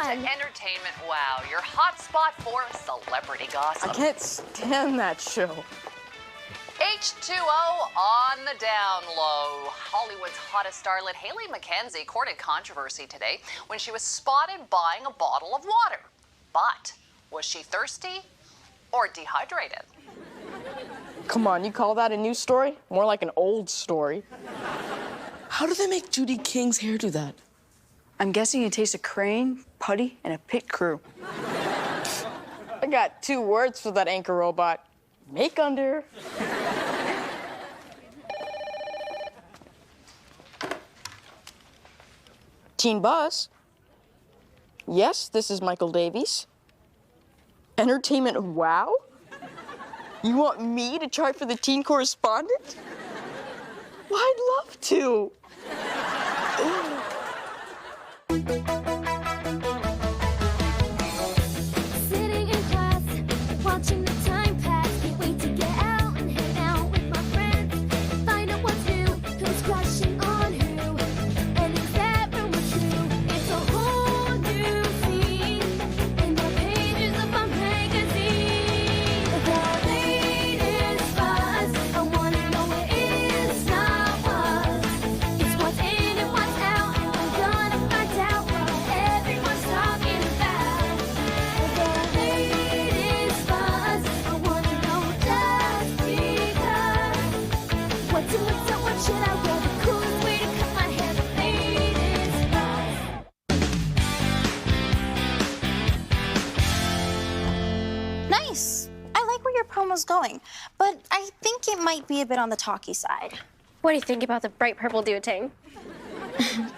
to Entertainment Wow, your hotspot for celebrity gossip. I can't stand that show. H2O on the down low. Hollywood's hottest starlet Haley McKenzie courted controversy today when she was spotted buying a bottle of water. But was she thirsty or dehydrated? Come on, you call that a new story? More like an old story. How do they make Judy King's hair do that? I'm guessing it tastes of crane, putty, and a pit crew. I got 2 words for that anchor robot. Make under. Teen Buzz. Yes, this is Michael Davies. Entertainment Wow? You want me to try for the teen correspondent? Well, I'd love to. Sitting in class, watching the time pass. Can't wait to get out and hang out with my friends. Find out what's new, who's crushing on who, and is that rumor true? It's a whole new scene in the pages of my magazine. The latest buzz, I wanna know what is, not was. It's what's in and what's out, and we're gonna find out what everyone's talking about. The latest buzz, I wanna know just because. What's in, what's out, what should I wear? The coolest way to cut my hair. The latest buzz. Nice. I like where your promo's going, but I think it might be a bit on the talky side. What do you think about the bright purple duotang?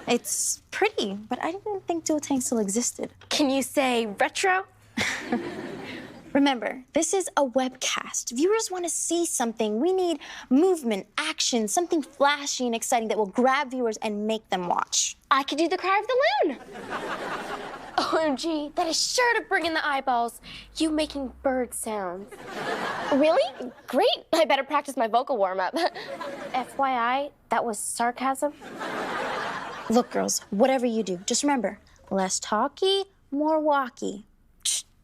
It's pretty, but I didn't think duotang still existed. Can you say retro? Remember, this is a webcast. Viewers want to see something. We need movement, action, something flashy and exciting that will grab viewers and make them watch. I could do the cry of the loon. OMG, that is sure to bring in the eyeballs. You making bird sounds. Really? Great. I better practice my vocal warm-up. FYI, that was sarcasm. Look, girls, whatever you do, just remember, less talky, more walkie.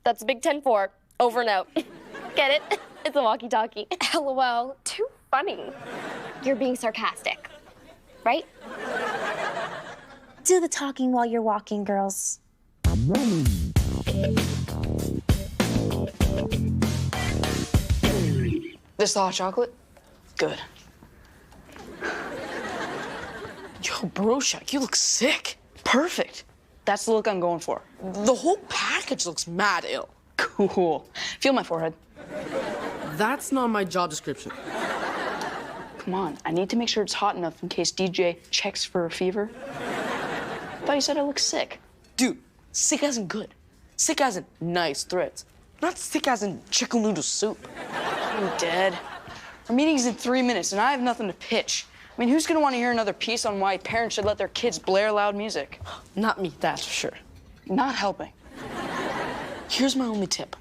That's Big 10-4. Over and out. Get it? It's a walkie-talkie. LOL. Too funny. You're being sarcastic, right? Do the talking while you're walking, girls. This the hot chocolate? Good. Yo, bro, Shaq, you look sick. Perfect. That's the look I'm going for. The whole package looks mad ill. Cool. Feel my forehead. That's not my job description. Come on, I need to make sure it's hot enough in case DJ checks for a fever. Thought you said I look sick. Dude, sick as in good. Sick as in nice threads. Not sick as in chicken noodle soup. I'm dead. Our meeting's in 3 minutes and I have nothing to pitch. I mean, who's gonna want to hear another piece on why parents should let their kids blare loud music? Not me, that's for sure. Not helping. Here's my only tip.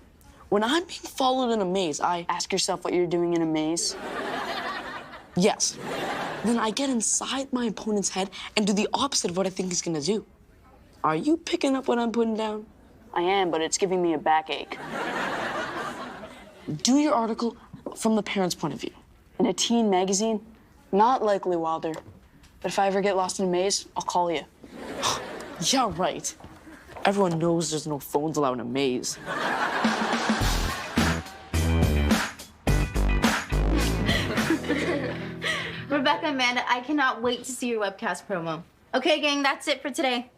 When I'm being followed in a maze, I Ask yourself what you're doing in a maze. yes. Then I get inside my opponent's head and do the opposite of what I think he's gonna do. Are you picking up what I'm putting down? I am, but it's giving me a backache. Do your article from the parent's point of view. In a teen magazine? Not likely, Wilder. But if I ever get lost in a maze, I'll call you. Yeah, right. Everyone knows there's no phones allowed in a maze. Rebecca, Amanda, I cannot wait to see your webcast promo. Okay, gang, that's it for today.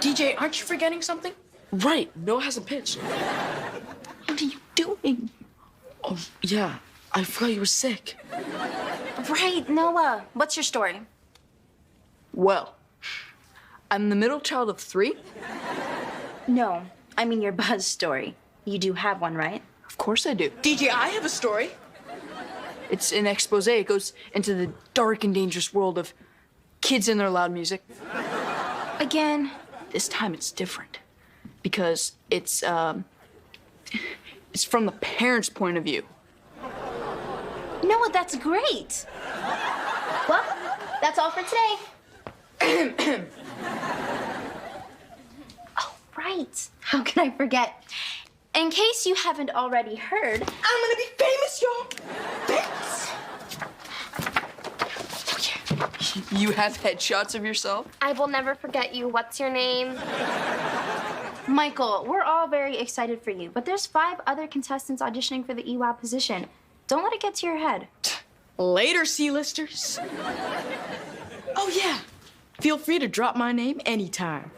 DJ, aren't you forgetting something? Right, Noah hasn't pitched. What are you doing? Oh, yeah, I forgot you were sick. Right, Noah, what's your story? Well, I'm the middle child of 3. No, I mean your Buzz story. You do have one, right? Of course I do. DJ, I have a story. It's an expose. It goes into the dark and dangerous world of kids and their loud music. Again? This time it's different because it's from the parents' point of view. Noah, that's great. Well, that's all for today. How can I forget? In case you haven't already heard, I'm gonna be famous, y'all. Famous. You have headshots of yourself? I will never forget you. What's your name? Michael, we're all very excited for you, but there's 5 other contestants auditioning for the EWOW position. Don't let it get to your head. Later, C-listers. Oh, yeah. Feel free to drop my name anytime.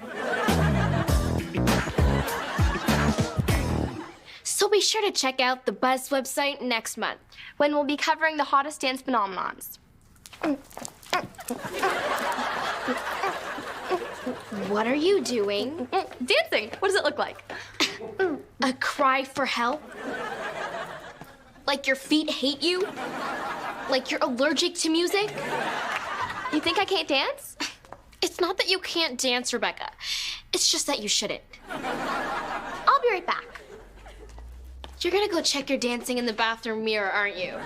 So be sure to check out the Buzz website next month, when we'll be covering the hottest dance phenomenons. What are you doing? Dancing. What does it look like? A cry for help? Like your feet hate you? Like you're allergic to music? You think I can't dance? It's not that you can't dance, Rebecca. It's just that you shouldn't. I'll be right back. You're gonna go check your dancing in the bathroom mirror, aren't you?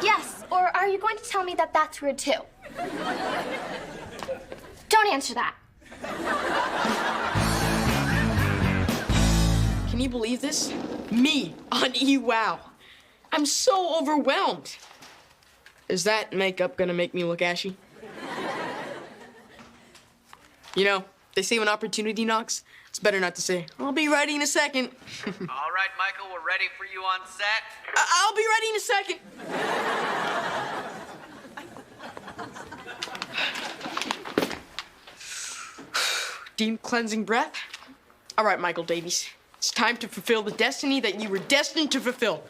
Yes, or are you going to tell me that that's weird too? Don't answer that. Can you believe this? Me on EWOW. I'm so overwhelmed. Is that makeup gonna make me look ashy? You know, they say when opportunity knocks, it's better not to say, I'll be ready in a second. All right, Michael, we're ready for you on set. I'll be ready in a second. Deep cleansing breath. All right, Michael Davies. It's time to fulfill the destiny that you were destined to fulfill.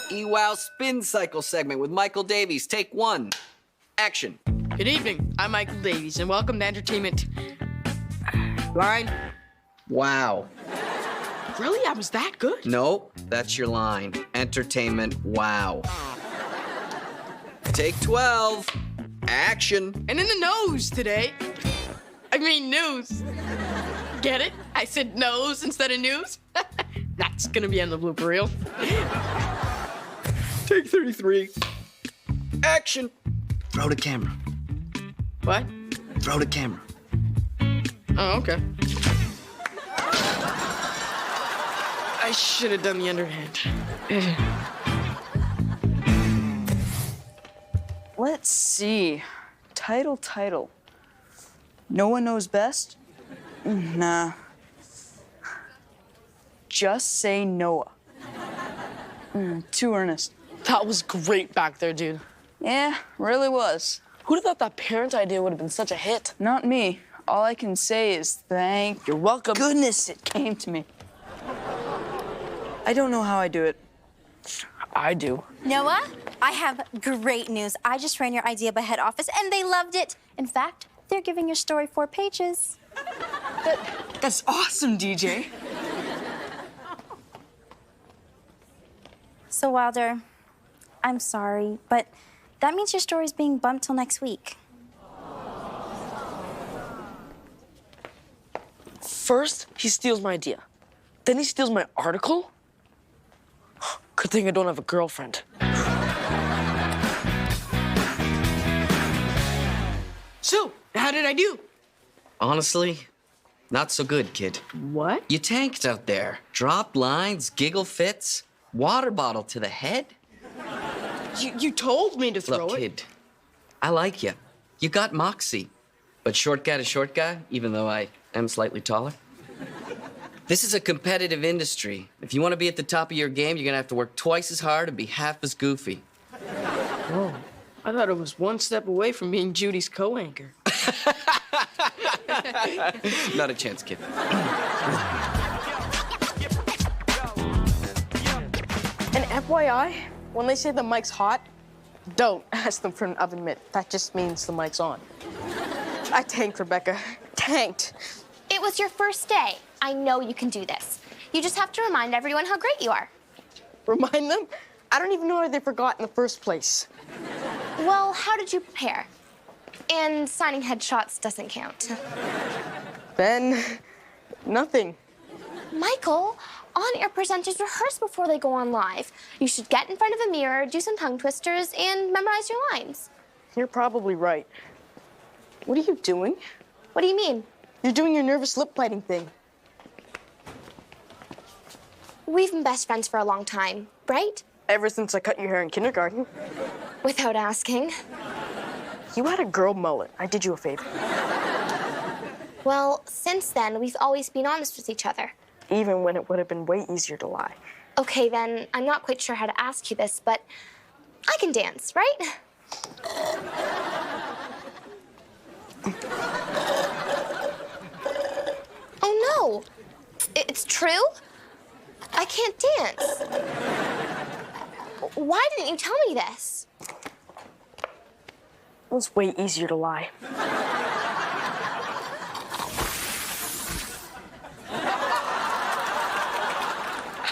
EWOW Spin Cycle segment with Michael Davies. Take 1. Action. Good evening. I'm Michael Davies, and welcome to Entertainment. Line. Wow. Really? I was that good? Nope, that's your line. Entertainment, wow. Take 12. Action. And in the nose today. I mean news. Get it? I said nose instead of news. That's gonna be on the blooper reel. Take 33. Action. Throw the camera. What? Throw the camera. Oh, okay. I should have done the underhand. Let's see. Title. No one knows best? Nah. Just say Noah. Too earnest. That was great back there, dude. Yeah, really was. Who'd have thought that parent idea would have been such a hit? Not me. All I can say is thank You're welcome. goodness it came to me. I don't know how I do it. I do. Noah, I have great news. I just ran your idea by head office, and they loved it. In fact, they're giving your story 4 pages. That's awesome, DJ. So, Wilder, I'm sorry, but that means your story's being bumped till next week. First, he steals my idea. Then he steals my article? Good thing I don't have a girlfriend. So, how did I do? Honestly, not so good, kid. What? You tanked out there. Dropped lines, giggle fits, water bottle to the head. You told me to throw Look, it. kid, I like you. You got moxie. But short guy to short guy, even though I am slightly taller. This is a competitive industry. If you want to be at the top of your game, you're gonna have to work twice as hard and be half as goofy. Whoa. I thought it was one step away from being Judy's co-anchor. Not a chance, kid. And FYI, when they say the mic's hot, don't ask them for an oven mitt. That just means the mic's on. I tanked, Rebecca. Tanked. It was your first day. I know you can do this. You just have to remind everyone how great you are. Remind them? I don't even know why they forgot in the first place. Well, how did you prepare? And signing headshots doesn't count. Then, nothing. Michael, on-air presenters rehearse before they go on live. You should get in front of a mirror, do some tongue twisters, and memorize your lines. You're probably right. What are you doing? What do you mean? You're doing your nervous lip biting thing. We've been best friends for a long time, right? Ever since I cut your hair in kindergarten. Without asking. You had a girl mullet. I did you a favor. Well, since then, we've always been honest with each other. Even when it would have been way easier to lie. Okay, then, I'm not quite sure how to ask you this, but I can dance, right? Oh, no. It's true? I can't dance. Why didn't you tell me this? It was way easier to lie.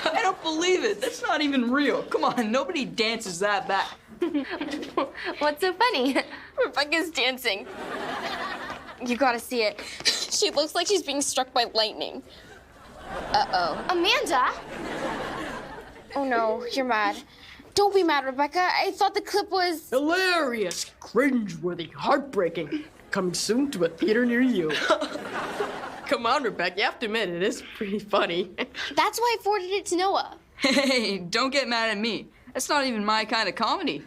I don't believe it. That's not even real. Come on, nobody dances that bad. What's so funny? Rebecca's dancing. You gotta see it. She looks like she's being struck by lightning. Uh-oh. Amanda? Oh no, you're mad. Don't be mad, Rebecca. I thought the clip was... Hilarious, cringeworthy, heartbreaking. Coming soon to a theater near you. Come on, Rebecca, you have to admit, it is pretty funny. That's why I forwarded it to Noah. Hey, don't get mad at me. That's not even my kind of comedy.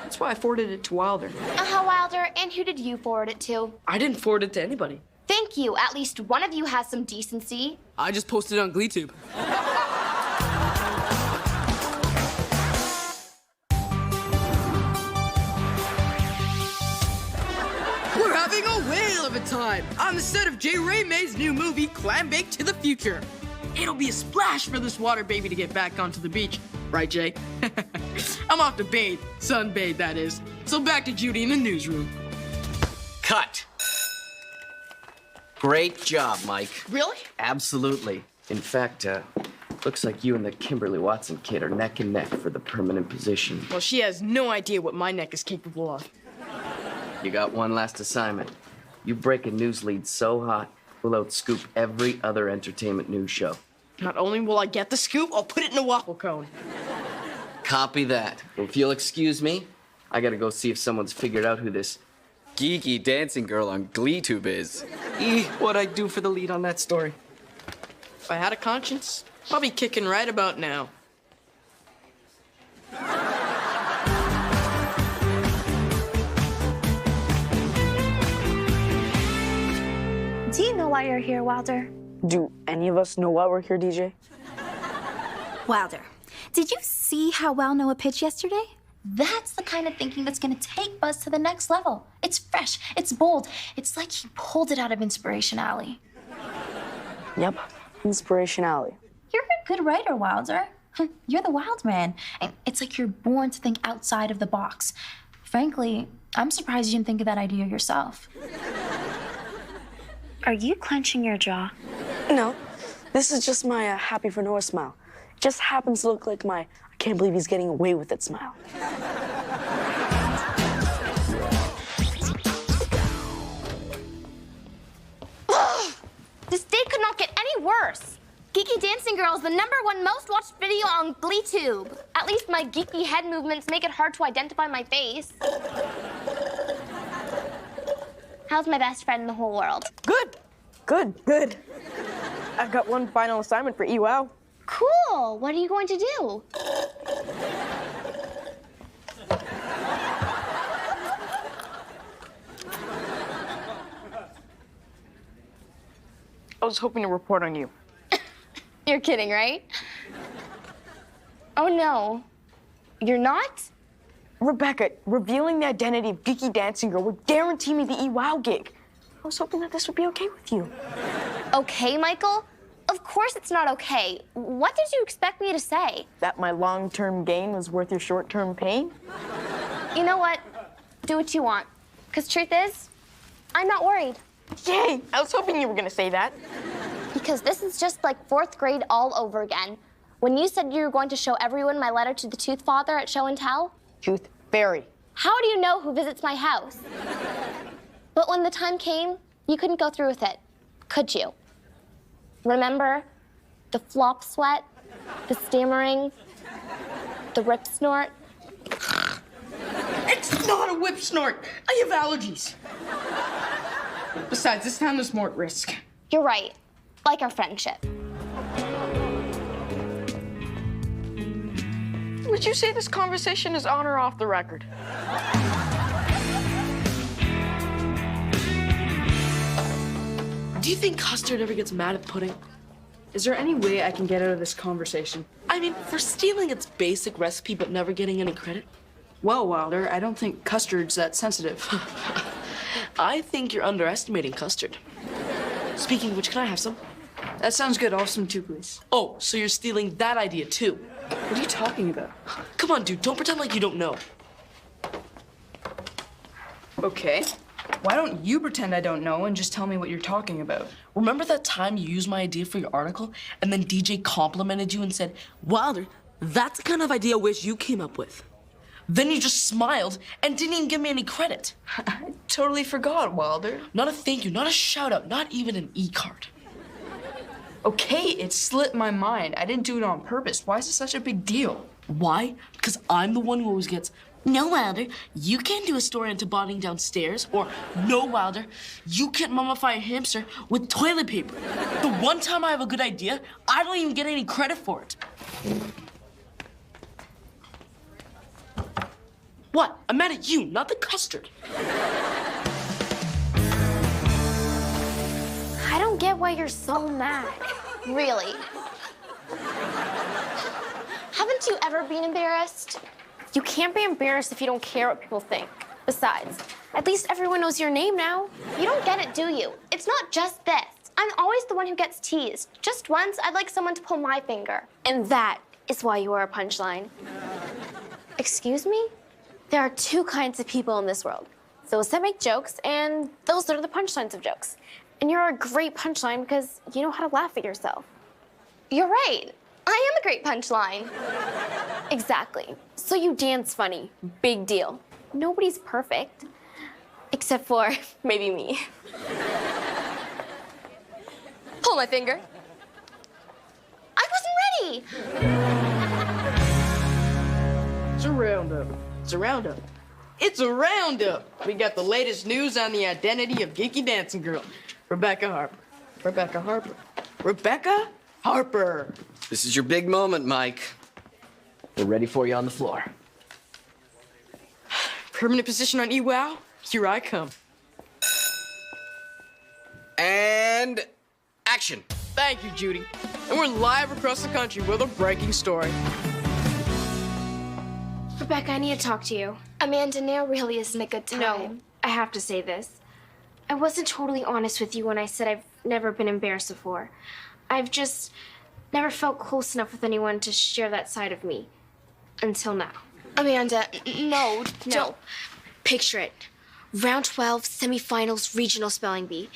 That's why I forwarded it to Wilder. Wilder, and who did you forward it to? I didn't forward it to anybody. Thank you. At least one of you has some decency. I just posted it on GleeTube. We're having a whale of a time on the set of J. Ray May's new movie, Clam Bake to the Future. It'll be a splash for this water baby to get back onto the beach. Right, Jay? I'm off to bathe. Sunbathe, that is. So back to Judy in the newsroom. Cut. Great job, Mike. Really? Absolutely. In fact, looks like you and the Kimberly Watson kid are neck and neck for the permanent position. Well, she has no idea what my neck is capable of. You got one last assignment. You break a news lead so hot, we'll outscoop every other entertainment news show. Not only will I get the scoop, I'll put it in a waffle cone. Copy that. Well, if you'll excuse me, I gotta go see if someone's figured out who this geeky dancing girl on GleeTube is. What'd I do for the lead on that story? If I had a conscience, I'll be kicking right about now. Do you know why you're here, Wilder? Do any of us know why we're here, DJ? Wilder, did you see how well Noah pitched yesterday? That's the kind of thinking that's gonna take Buzz to the next level. It's fresh, it's bold. It's like he pulled it out of Inspiration Alley. Yep, Inspiration Alley. You're a good writer, Wilder. You're the wild man. And it's like you're born to think outside of the box. Frankly, I'm surprised you didn't think of that idea yourself. Are you clenching your jaw? No, this is just my happy for Noah smile. It just happens to look like my I can't believe he's getting away with it smile. This day could not get any worse. Geeky Dancing Girl is the #1 most watched video on GleeTube. At least my geeky head movements make it hard to identify my face. How's my best friend in the whole world? Good. Good. I've got one final assignment for EWOW. Cool. What are you going to do? I was hoping to report on you. You're kidding, right? Oh, no. You're not? Rebecca, revealing the identity of Geeky Dancing Girl would guarantee me the EWOW gig. I was hoping that this would be okay with you. Okay, Michael? Of course it's not okay. What did you expect me to say? That my long-term gain was worth your short-term pain? You know what? Do what you want. Because truth is, I'm not worried. Yay! I was hoping you were gonna say that. Because this is just like 4th grade all over again. When you said you were going to show everyone my letter to the Tooth Father at Show and Tell. Tooth Fairy. How do you know who visits my house? But when the time came, you couldn't go through with it, could you? Remember the flop sweat, the stammering, the rip snort? It's not a whip snort. I have allergies. Besides, this time there's more at risk. You're right. Like our friendship. Would you say this conversation is on or off the record? Do you think custard ever gets mad at pudding? Is there any way I can get out of this conversation? I mean, for stealing its basic recipe but never getting any credit? Well, Wilder, I don't think custard's that sensitive. I think you're underestimating custard. Speaking of which, can I have some? That sounds good. I'll have some too, please. Oh, so you're stealing that idea too? What are you talking about? Come on, dude. Don't pretend like you don't know. Okay. Why don't you pretend I don't know and just tell me what you're talking about? Remember that time you used my idea for your article and then DJ complimented you and said, Wilder, that's the kind of idea I wish you came up with. Then you just smiled and didn't even give me any credit. I totally forgot, Wilder. Not a thank you, not a shout out, not even an e-card. Okay, it slipped my mind. I didn't do it on purpose. Why is it such a big deal? Why? Because I'm the one who always gets, no, Wilder, you can't do a story on tobogganing downstairs. Or, no, Wilder, you can't mummify a hamster with toilet paper. The one time I have a good idea, I don't even get any credit for it. What? I'm mad at you, not the custard. I don't get why you're so mad. Really. Haven't you ever been embarrassed? You can't be embarrassed if you don't care what people think. Besides, at least everyone knows your name now. You don't get it, do you? It's not just this. I'm always the one who gets teased. Just once, I'd like someone to pull my finger. And that is why you are a punchline. Excuse me? There are two kinds of people in this world. Those that make jokes and those that are the punchlines of jokes. And you're a great punchline because you know how to laugh at yourself. You're right. I am a great punchline. Exactly. So you dance funny. Big deal. Nobody's perfect. Except for maybe me. Pull my finger. I wasn't ready. It's a roundup. It's a roundup. It's a roundup. We got the latest news on the identity of geeky dancing girl, Rebecca Harper. Rebecca Harper. Rebecca Harper. This is your big moment, Mike. We're ready for you on the floor. Permanent position on EWOW. Here I come. And action. Thank you, Judy. And we're live across the country with a breaking story. Rebecca, I need to talk to you. Amanda, now really isn't a good time. No, I have to say this. I wasn't totally honest with you when I said I've never been embarrassed before. I've just never felt close enough with anyone to share that side of me. Until now. Amanda, no, don't. Picture it. Round 12, semifinals, regional spelling bee.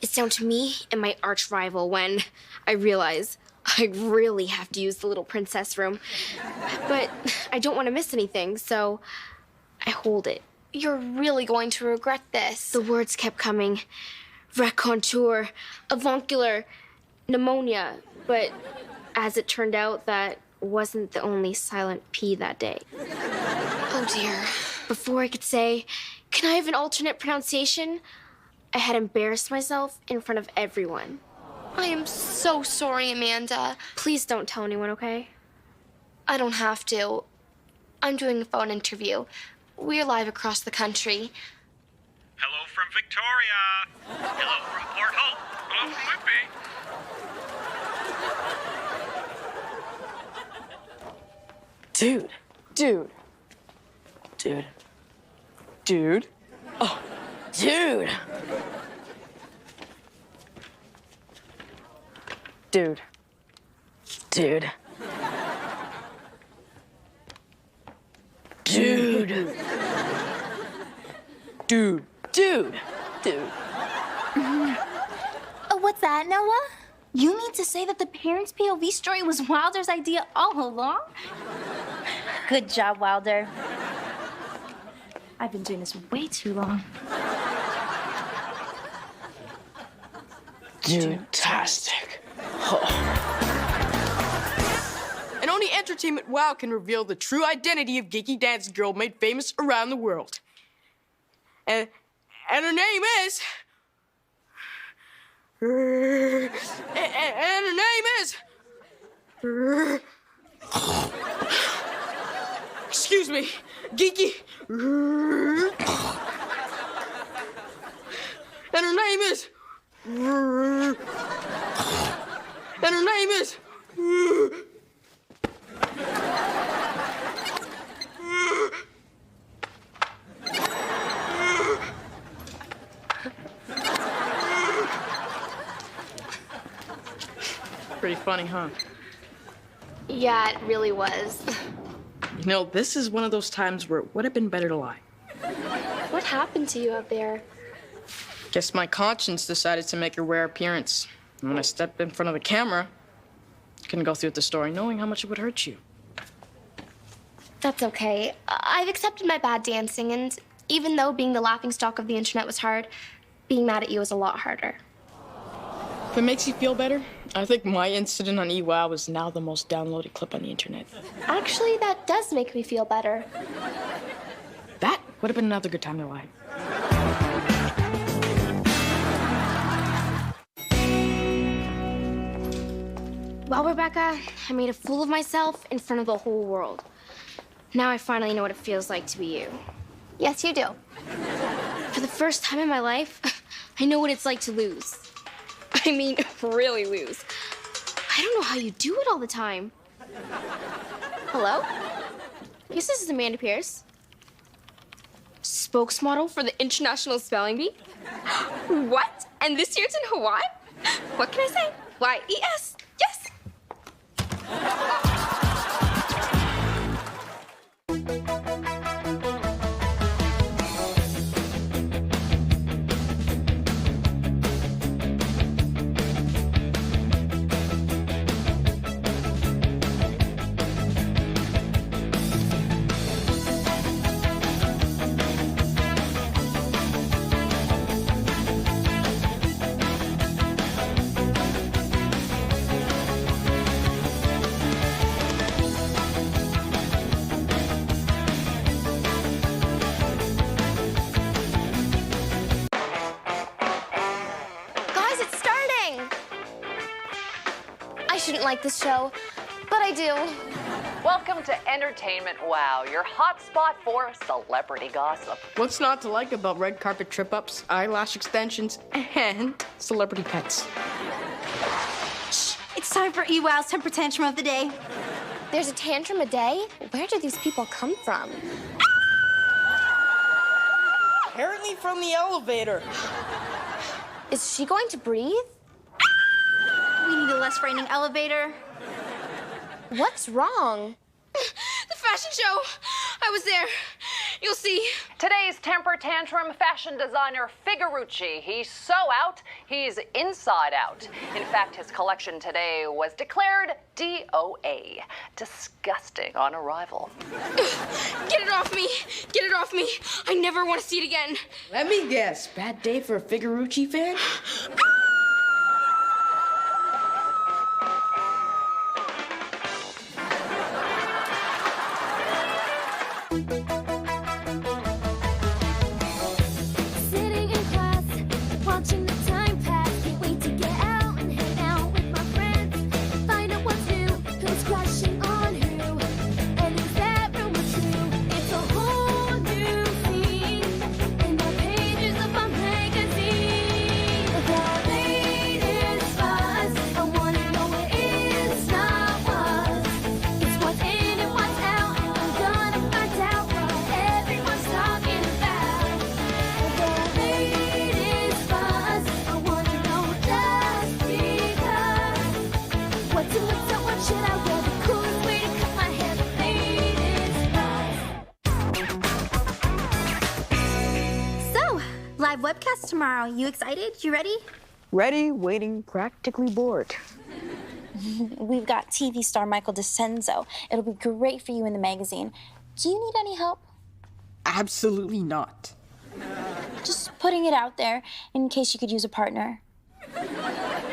It's down to me and my arch rival when I realize I really have to use the little princess room. But I don't want to miss anything, so I hold it. You're really going to regret this. The words kept coming. Raconteur, avuncular, pneumonia. But as it turned out, that wasn't the only silent P that day. Oh dear. Before I could say, can I have an alternate pronunciation? I had embarrassed myself in front of everyone. I am so sorry, Amanda. Please don't tell anyone, okay? I don't have to. I'm doing a phone interview. We're live across the country. Hello from Victoria. Hello from Port Hope. Hello from Whitby. Dude. Oh, dude. Dude. Dude. Oh, what's that, Noah? You mean to say that the parents' POV story was Wilder's idea all along? Good job, Wilder. I've been doing this way too long. Fantastic. And only Entertainment WOW can reveal the true identity of geeky dance girl made famous around the world. And her name is And her name is... Excuse me, Geeky. And her name is... And her name is... Pretty funny, huh? Yeah, it really was. You know, this is one of those times where it would have been better to lie. What happened to you out there? Guess my conscience decided to make a rare appearance. And when I stepped in front of the camera, I couldn't go through with the story knowing how much it would hurt you. That's okay. I've accepted my bad dancing, and even though being the laughingstock of the internet was hard, being mad at you was a lot harder. If it makes you feel better, I think my incident on eWow is now the most downloaded clip on the internet. Actually, that does make me feel better. That would have been another good time to lie. Well, Rebecca, I made a fool of myself in front of the whole world. Now I finally know what it feels like to be you. Yes, you do. For the first time in my life, I know what it's like to lose. I mean, really lose. I don't know how you do it all the time. Hello? Yes, this is Amanda Pierce. Spokesmodel for the International Spelling Bee? What? And this year's in Hawaii? What can I say? Y-E-S. Yes! I shouldn't like this show, but I do. Welcome to Entertainment Wow, your hot spot for celebrity gossip. What's not to like about red carpet trip-ups, eyelash extensions, and celebrity pets? Shh, it's time for eWow's temper tantrum of the day. There's a tantrum a day? Where do these people come from? Apparently from the elevator. Is she going to breathe? We need a less frightening elevator. What's wrong? The fashion show. I was there. You'll see. Today's temper tantrum fashion designer Figurucci. He's so out, he's inside out. In fact, his collection today was declared DOA. Disgusting on arrival. Get it off me. Get it off me. I never want to see it again. Let me guess, bad day for a Figurucci fan? Sitting in class, watching the time pass. Can't wait to get out and hang out with my friends. Find out what's new, who's crushing on who, and is that rumor true? It's a whole new scene in the pages of my magazine. The latest buzz, I wanna know what is, not was. It's what's in and what's out, and I'm gonna find out what everyone's talking about. The latest buzz, I wanna know just because. What's in, what's up, what should I wear? The coolest way to cut my hair, the latest buzz. So, live webcast tomorrow. You excited? You ready? Ready, waiting, practically bored. We've got TV star Michael DeCenzo. It'll be great for you in the magazine. Do you need any help? Absolutely not. Just putting it out there in case you could use a partner.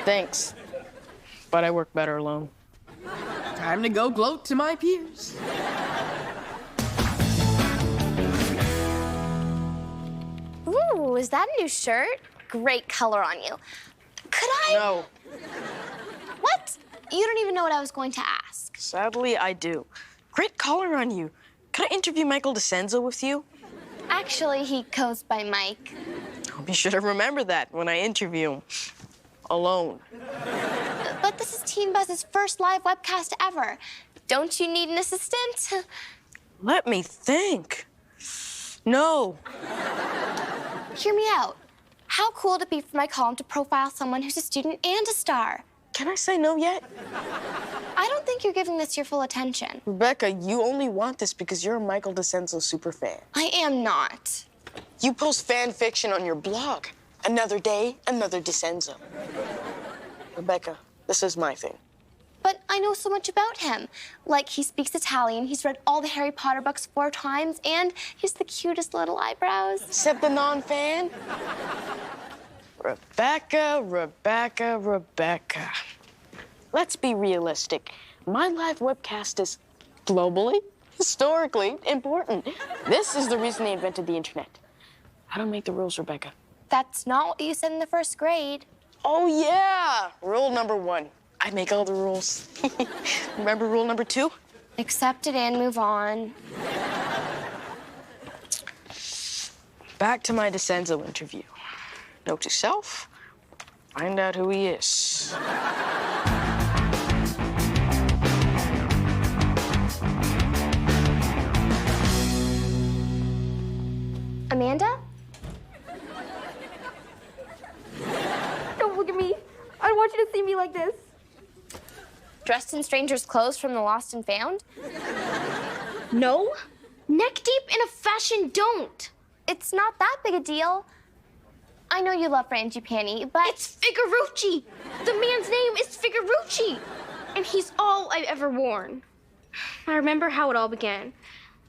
Thanks. But I work better alone. Time to go gloat to my peers. Ooh, is that a new shirt? Great color on you. Could I? No. What? You don't even know what I was going to ask. Sadly, I do. Great collar on you. Could I interview Michael DeCenzo with you? Actually, he goes by Mike. I'll be sure to remember that when I interview him. Alone. But this is Teen Buzz's first live webcast ever. Don't you need an assistant? Let me think. No. Hear me out. How cool would it be for my column to profile someone who's a student and a star? Can I say no yet? I don't think you're giving this your full attention. Rebecca, you only want this because you're a Michael DeCenzo superfan. I am not. You post fan fiction on your blog. Another day, another DeCenzo. Rebecca, this is my thing. But I know so much about him. Like, he speaks Italian, he's read all the Harry Potter books 4 times, and he's the cutest little eyebrows. Except the non-fan? Rebecca, Rebecca, Rebecca. Let's be realistic. My live webcast is globally, historically important. This is the reason they invented the internet. I don't make the rules, Rebecca. That's not what you said in the first grade. Oh, yeah. Rule number 1. I make all the rules. Remember rule number 2? Accept it and move on. Back to my DeCenzo interview. Note to self, find out who he is. Amanda? Don't look at me. I don't want you to see me like this. Dressed in stranger's clothes from the lost and found? No. Neck deep in a fashion don't. It's not that big a deal. I know you love Frangipani, but... It's Figurucci. The man's name is Figurucci. And he's all I've ever worn. I remember how it all began.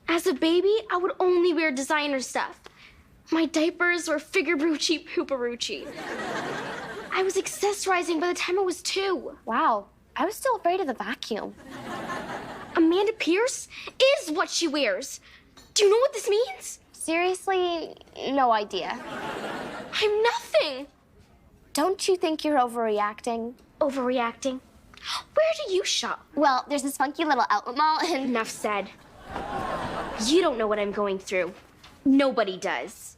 As a baby, I would only wear designer stuff. My diapers were Figurucci Pooperucci. I was accessorizing by the time I was 2. Wow, I was still afraid of the vacuum. Amanda Pierce is what she wears. Do you know what this means? Seriously, no idea. I'm nothing. Don't you think you're overreacting? Overreacting? Where do you shop? Well, there's this funky little outlet mall and... Enough said. You don't know what I'm going through. Nobody does.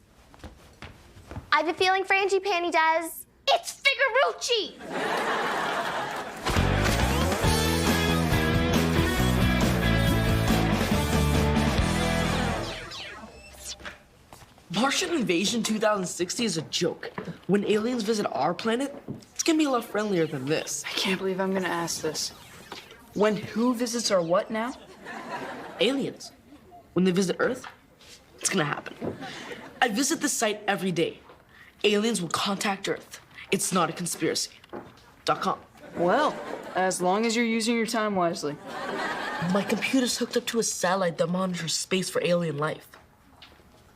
I have a feeling Frangipani does. It's Figurucci! Martian Invasion 2060 is a joke. When aliens visit our planet, it's gonna be a lot friendlier than this. I can't believe I'm gonna ask this. When who visits our what now? Aliens. When they visit Earth, it's gonna happen. I visit this site every day. Aliens will contact Earth. It's not a conspiracy. .com. Well, as long as you're using your time wisely. My computer's hooked up to a satellite that monitors space for alien life.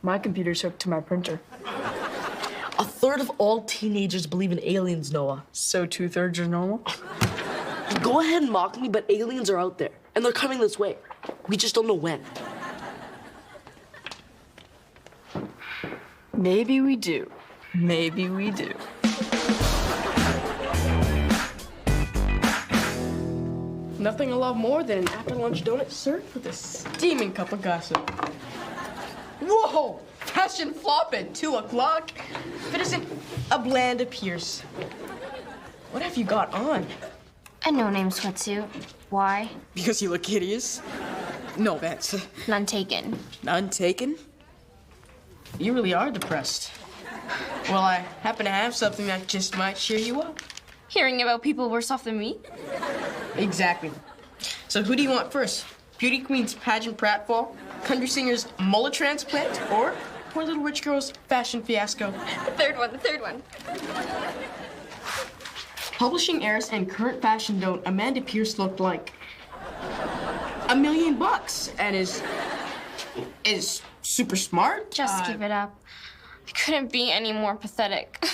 My computer's hooked to my printer. 1/3 of all teenagers believe in aliens, Noah. So 2/3 are normal? Go ahead and mock me, but aliens are out there, and they're coming this way. We just don't know when. Maybe we do. Maybe we do. Nothing I love more than an after-lunch donut served with a steaming cup of gossip. Whoa! Fashion flop at 2 o'clock? If it isn't a Blanda Pierce. What have you got on? A no-name sweatsuit. Why? Because you look hideous? No offense. None taken. None taken? You really are depressed. Well, I happen to have something that just might cheer you up. Hearing about people worse off than me? Exactly. So who do you want first? Beauty Queen's pageant pratfall, country singer's mullet transplant, or poor little rich girl's fashion fiasco? The third one. Publishing heiress and current fashion don't Amanda Pierce looked like $1 million and is super smart. Just give it up. I couldn't be any more pathetic.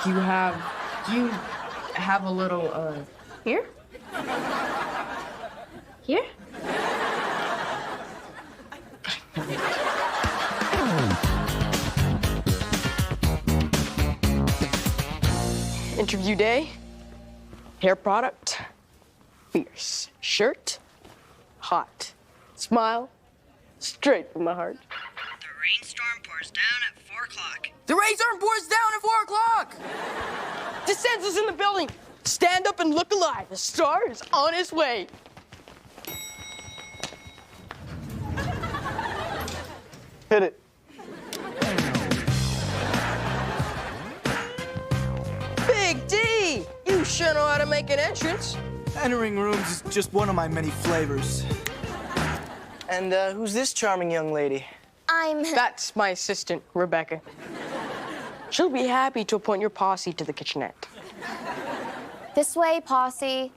You have a little, Here? Here? Interview day. Hair product. Fierce. Shirt. Hot. Smile. Straight from the heart. The rainstorm pours down at 4 o'clock. The rainstorm pours down at 4 o'clock. DeSanzo's in the building. Stand up and look alive. The star is on his way. Hit it. Big D! You sure know how to make an entrance. Entering rooms is just one of my many flavors. And who's this charming young lady? That's my assistant, Rebecca. She'll be happy to appoint your posse to the kitchenette. This way, posse.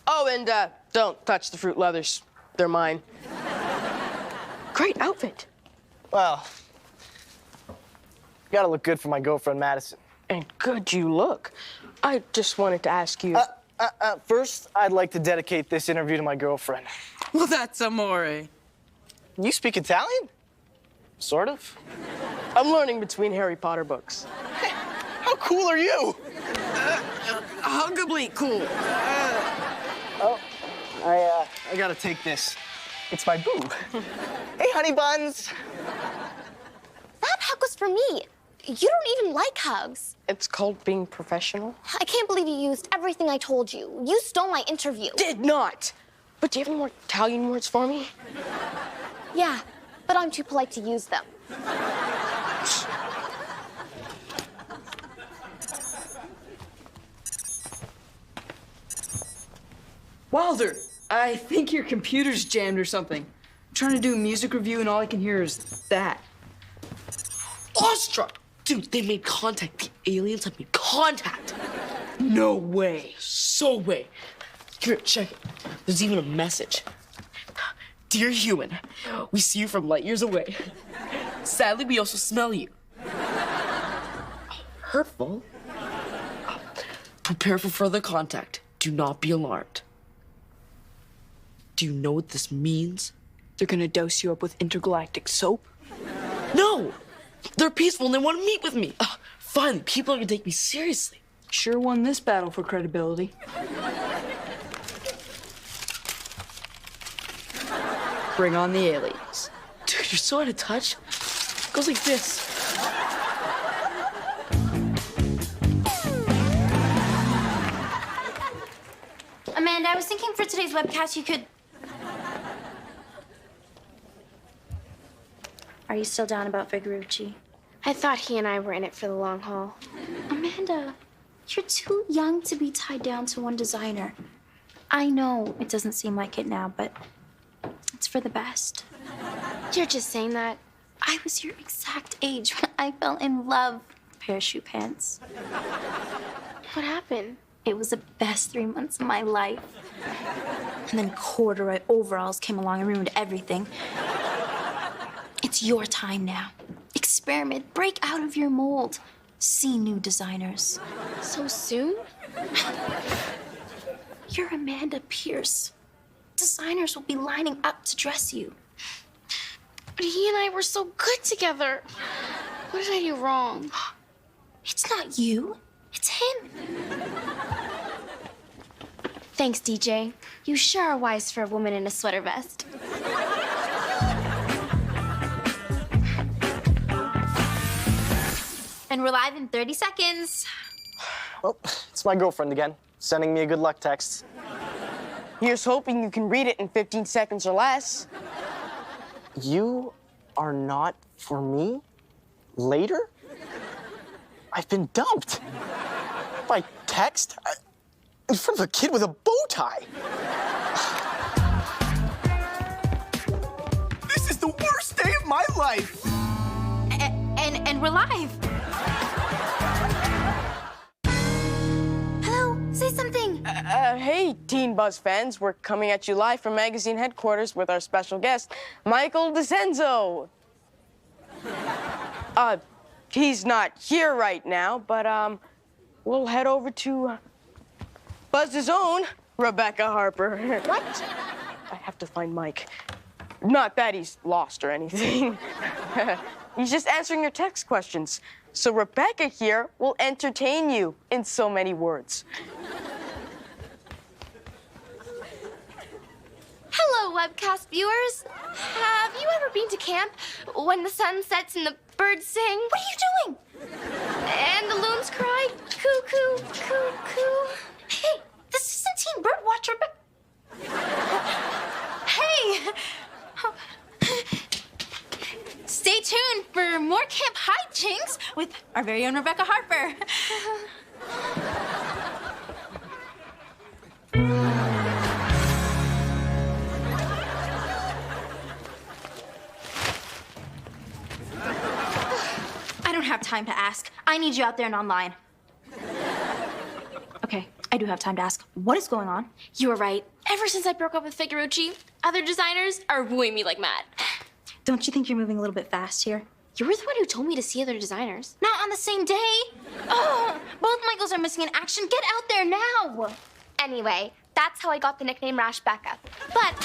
Oh, and don't touch the fruit leathers. They're mine. Great outfit. Well, gotta look good for my girlfriend, Madison. And good you look. I just wanted to ask you... First, I'd like to dedicate this interview to my girlfriend. Well, that's amore. You speak Italian? Sort of. I'm learning between Harry Potter books. How cool are you? Huggably cool. I gotta take this. It's my boo. Hey, honey buns. That hug was for me. You don't even like hugs. It's called being professional. I can't believe you used everything I told you. You stole my interview. Did not. But do you have any more Italian words for me? Yeah, but I'm too polite to use them. Wilder, I think your computer's jammed or something. I'm trying to do a music review and all I can hear is that. Awestruck! Dude, they made contact. The aliens have made contact. No way. So way. Here, check it. There's even a message. Dear human, we see you from light years away. Sadly, we also smell you. Hurtful. Prepare for further contact. Do not be alarmed. Do you know what this means? They're gonna dose you up with intergalactic soap? No! They're peaceful and they want to meet with me. Finally, people are gonna take me seriously. Sure won this battle for credibility. Bring on the aliens. Dude, you're so out of touch. It goes like this. Amanda, I was thinking for today's webcast you could... Are you still down about Figurucci? I thought he and I were in it for the long haul. Amanda, you're too young to be tied down to one designer. I know it doesn't seem like it now, but it's for the best. You're just saying that. I was your exact age when I fell in love with parachute pants. What happened? It was the best 3 months of my life. And then corduroy overalls came along and ruined everything. It's your time now. Experiment, break out of your mold. See new designers. So soon? You're Amanda Pierce. Designers will be lining up to dress you. But he and I were so good together. What did I do wrong? It's not you. It's him. Thanks, DJ. You sure are wise for a woman in a sweater vest. And we're live in 30 seconds. Oh, it's my girlfriend again, sending me a good luck text. Here's hoping you can read it in 15 seconds or less. You are not for me? Later? I've been dumped. By text? In front of a kid with a bow tie. This is the worst day of my life. And we're live. Hello, say something. Hey, Teen Buzz fans. We're coming at you live from magazine headquarters with our special guest, Michael DeSenzo. He's not here right now, but, we'll head over to Buzz's own Rebecca Harper. What? I have to find Mike. Not that he's lost or anything. He's just answering your text questions. So Rebecca here will entertain you in so many words. Hello, webcast viewers. Have you ever been to camp when the sun sets and the birds sing? What are you doing? And the loons cry, cuckoo, cuckoo. Hey, this isn't Teen Bird Watch, Hey! Stay tuned for more camp hijinks with our very own Rebecca Harper. I don't have time to ask. I need you out there and online. Okay, I do have time to ask. What is going on? You were right. Ever since I broke up with Figurucci, other designers are wooing me like mad. Don't you think you're moving a little bit fast here? You were the one who told me to see other designers. Not on the same day. Oh, both Michaels are missing in action. Get out there now. Anyway, that's how I got the nickname Rash Becca. But,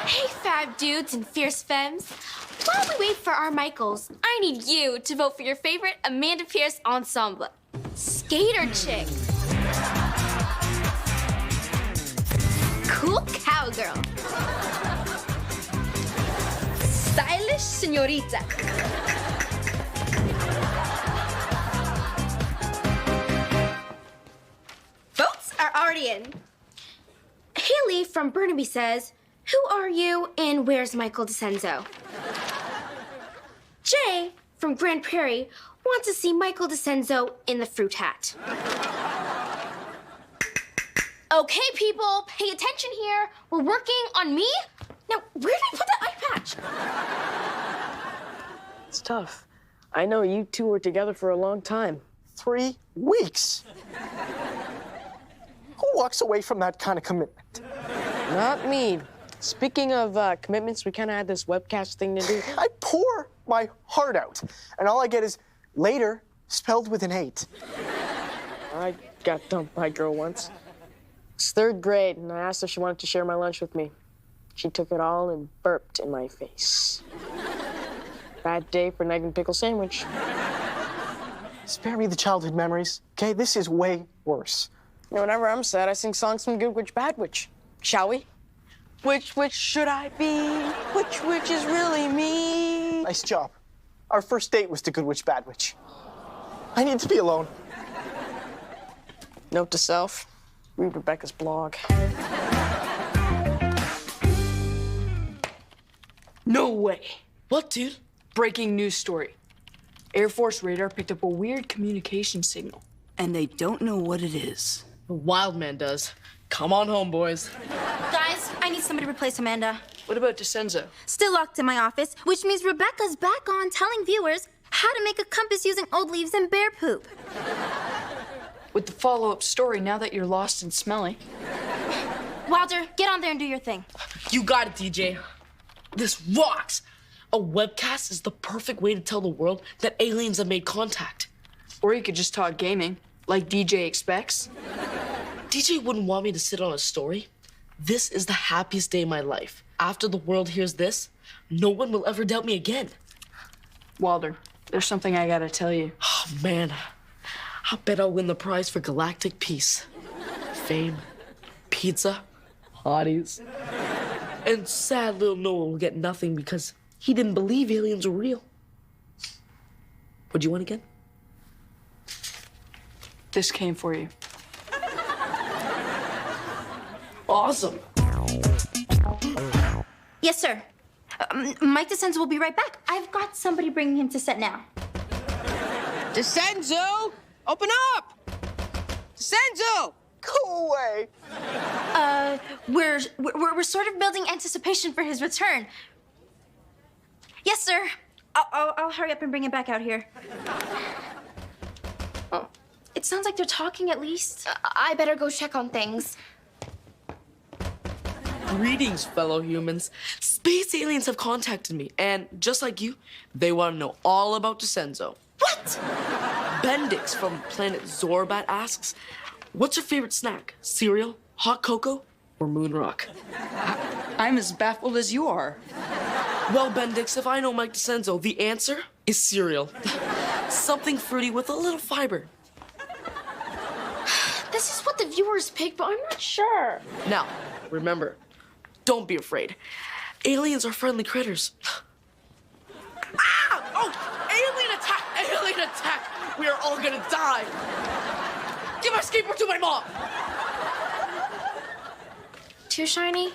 hey, fab dudes and fierce femmes. While we wait for our Michaels, I need you to vote for your favorite Amanda Pierce ensemble. Skater Chick. Cool cowgirl. Stylish señorita. Votes are already in. Haley from Burnaby says, who are you and where's Michael DeCenzo? Jay from Grand Prairie wants to see Michael DeCenzo in the fruit hat. Okay, people, pay attention here. We're working on me. Now, where did I put that eye patch? It's tough. I know you two were together for a long time. 3 weeks. Who walks away from that kind of commitment? Not me. Speaking of commitments, we kind of had this webcast thing to do. I pour my heart out, and all I get is later, spelled with an 8. I got dumped by a girl once. It's 3rd grade, and I asked if she wanted to share my lunch with me. She took it all and burped in my face. Bad day for an egg and pickle sandwich. Spare me the childhood memories, okay? This is way worse. You know, whenever I'm sad, I sing songs from Good Witch, Bad Witch. Shall we? Which witch should I be? Which witch is really me? Nice job. Our first date was to Good Witch, Bad Witch. I need to be alone. Note to self, read Rebecca's blog. No way. What, dude? Breaking news story. Air Force radar picked up a weird communication signal. And they don't know what it is. The Wildman does. Come on home, boys. Guys, I need somebody to replace Amanda. What about DeCenzo? Still locked in my office, which means Rebecca's back on telling viewers how to make a compass using old leaves and bear poop. With the follow-up story, now that you're lost and smelly. Wilder, get on there and do your thing. You got it, DJ. This rocks. A webcast is the perfect way to tell the world that aliens have made contact. Or you could just talk gaming, like DJ expects. DJ wouldn't want me to sit on a story. This is the happiest day of my life. After the world hears this, no one will ever doubt me again. Wilder, there's something I gotta tell you. Oh, man. I bet I'll win the prize for galactic peace. Fame, pizza, hotties. And sad little Noah will get nothing because he didn't believe aliens were real. What'd you want again? This came for you. Awesome. Yes, sir. Mike DeCenzo will be right back. I've got somebody bringing him to set now. DeCenzo, open up! DeCenzo! Go away! We're sort of building anticipation for his return. Yes, sir. I'll hurry up and bring him back out here. Oh, it sounds like they're talking at least. I better go check on things. Greetings, fellow humans. Space aliens have contacted me, and just like you, they want to know all about DeCenzo. What? Bendix from planet Zorbat asks, what's your favorite snack? Cereal, hot cocoa, or moon rock? I'm as baffled as you are. Well, Bendix, if I know Mike DeCenzo, the answer is cereal. Something fruity with a little fiber. This is what the viewers picked, but I'm not sure. Now, remember, don't be afraid. Aliens are friendly critters. Ah! Oh! Alien attack! Alien attack! We are all gonna die! Give my skateboard to my mom! Too shiny?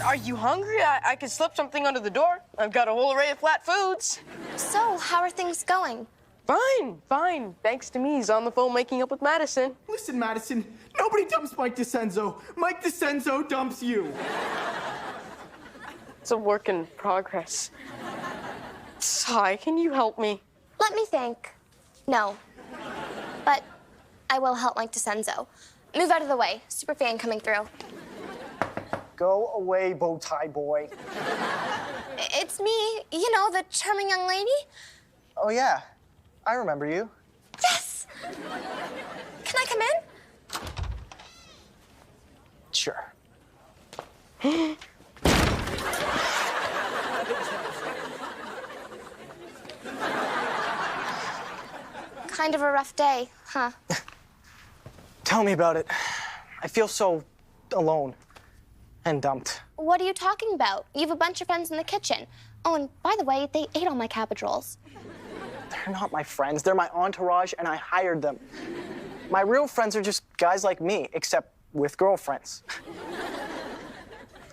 Are you hungry? I could slip something under the door. I've got a whole array of flat foods. So, how are things going? Fine, fine. Thanks to me, he's on the phone making up with Madison. Listen, Madison, nobody dumps Mike DeCenzo. Mike DeCenzo dumps you. It's a work in progress. Sai, can you help me? Let me think. No. But I will help Mike DeCenzo. Move out of the way. Superfan coming through. Go away, bow tie boy. It's me, you know, the charming young lady. Oh, yeah. I remember you. Yes! Can I come in? Sure. Kind of a rough day, huh? Tell me about it. I feel so alone and dumped. What are you talking about? You have a bunch of friends in the kitchen. Oh, and by the way, they ate all my cabbage rolls. They're not my friends. They're my entourage, and I hired them. My real friends are just guys like me, except with girlfriends.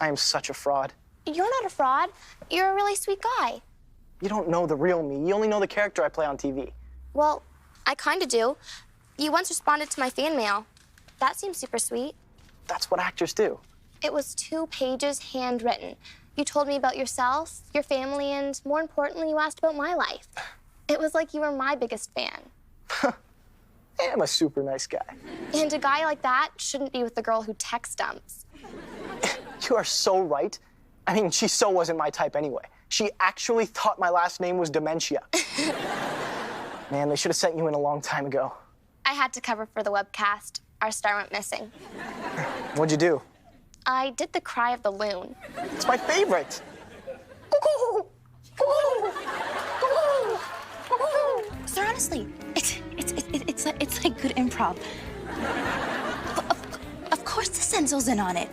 I am such a fraud. You're not a fraud. You're a really sweet guy. You don't know the real me. You only know the character I play on TV. Well, I kind of do. You once responded to my fan mail. That seems super sweet. That's what actors do. It was 2 pages handwritten. You told me about yourself, your family, and more importantly, you asked about my life. It was like you were my biggest fan. I am a super nice guy. And a guy like that shouldn't be with the girl who text dumps. You are so right. I mean, she so wasn't my type anyway. She actually thought my last name was Dementia. Man, they should have sent you in a long time ago. I had to cover for the webcast. Our star went missing. What'd you do? I did the cry of the loon. It's my favorite. Sir, honestly, it's like good improv. Of course DeCenzo's in on it.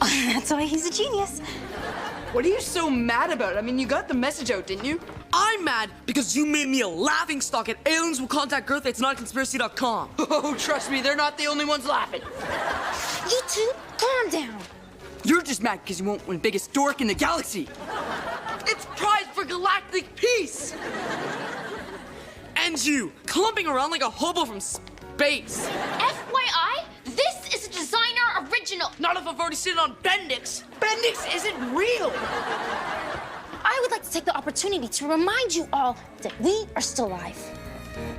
That's why he's a genius. What are you so mad about? I mean, you got the message out, didn't you? I'm mad because you made me a laughingstock at alienswillcontact.earth@conspiracy.com. Oh, trust me, they're not the only ones laughing. You two, calm down. You're just mad because you won't win biggest dork in the galaxy. It's Prize for Galactic Peace. And you, clumping around like a hobo from space. FYI, this is a designer original. Not if I've already seen it on Bendix. Bendix isn't real. I would like to take the opportunity to remind you all that we are still alive.